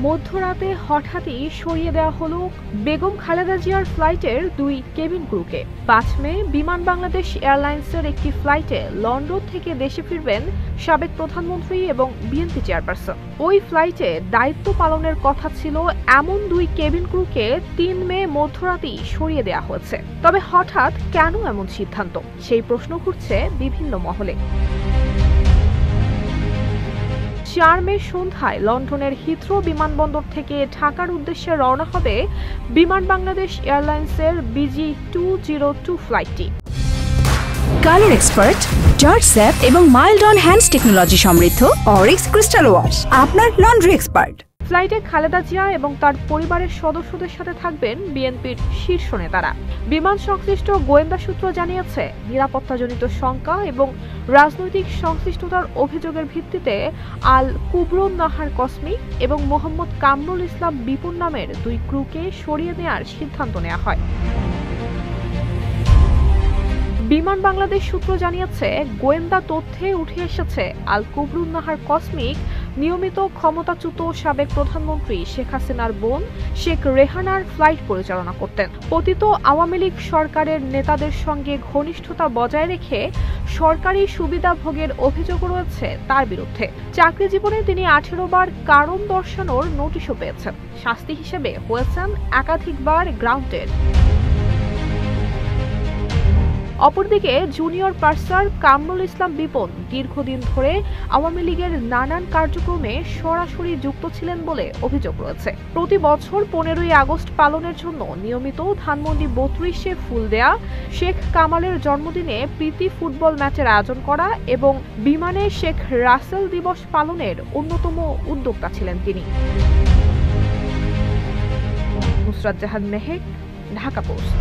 মধ্যরাতে হঠাৎই সরিয়ে দেওয়া হলো বেগম খালেদা জিয়ার ফ্লাইটের 2 কেবিন ক্রুকে। 5 মে বিমান বাংলাদেশ এয়ারলাইন্সের একটি ফ্লাইটে লন্ডন থেকে দেশে ফিরবেন সাবেক প্রধানমন্ত্রী এবং বিএনপি চেয়ারপারসন। ওই ফ্লাইটে দায়িত্ব পালনের কথা ছিল এমন 2 কেবিন ক্রুকে 3 মে মধ্যরাতেই সরিয়ে দেওয়া হয়েছে। তবে হঠাৎ কেন এমন সিদ্ধান্ত, সেই প্রশ্ন ঘুরছে বিভিন্ন মহলে। 4 মে সন্ধ্যায় লন্ডনের হিথ্রো বিমানবন্দর থেকে ঢাকার উদ্দেশ্যে রওনা হবে বিমান বাংলাদেশ এয়ারলাইন্সের BG202 ফ্লাইটটি। কালার এক্সপার্ট, জর্জ স্যাপ এবং মাইল্ড অন হ্যান্ডস টেকনোলজি সমৃদ্ধ অরিক্স ক্রিস্টাল ওয়াশ আপনার লন্ড্রি এক্সপার্ট। ফ্লাইটে খালেদা জিয়া এবং তার পরিবারের সদস্যদের সাথে থাকবেন বিএনপির শীর্ষ নেতারা। বিমান সংশ্লিষ্ট গোয়েন্দা সূত্র জানিয়েছে, নিরাপত্তাজনিত শঙ্কা এবং রাজনৈতিক সংশ্লিষ্টতার অভিযোগের ভিত্তিতে আল কুবরুন নাহার কসমিক এবং মোহাম্মদ কামরুল ইসলাম বিপুল নামের 2 ক্রুকে সরিয়ে নেওয়ার সিদ্ধান্ত নেওয়া হয়। বিমান বাংলাদেশ সূত্র জানিয়েছে, গোয়েন্দা তথ্যে উঠে এসেছে আল কুবরুন নাহার কসমিক নিয়মিত ক্ষমতাচ্যুত সাবেক প্রধানমন্ত্রী শেখ হাসিনার বোন শেখ রেহানার ফ্লাইট পরিচালনা করতেন। পতিত আওয়ামী লীগ সরকারের নেতাদের সঙ্গে ঘনিষ্ঠতা বজায় রেখে সরকারি সুবিধা ভোগের অভিযোগ রয়েছে তার বিরুদ্ধে। চাকরি জীবনে তিনি 18 বার কারণ দর্শানোর নোটিশও পেয়েছেন। শাস্তি হিসেবে হয়েছেন একাধিকবার গ্রাউন্ডেড। অপরদিকে জুনিয়র পার্সার কামরুল ইসলাম বিপন দীর্ঘদিন ধরে আওয়ামী লীগের নানান কার্যক্রমে সরাসরি যুক্ত ছিলেন বলে অভিযোগ রয়েছে। প্রতি বছর 15ই আগস্ট পালনের জন্য নিয়মিত ধানমন্ডি 32-এ ফুল দেয়া, শেখ কামালের জন্মদিনে প্রীতি ফুটবল ম্যাচের আয়োজন করা এবং বিমানে শেখ রাসেল দিবস পালনের অন্যতম উদ্যোক্তা ছিলেন তিনি। নুসরাত জাহান মেহেক, ঢাকা পোস্ট।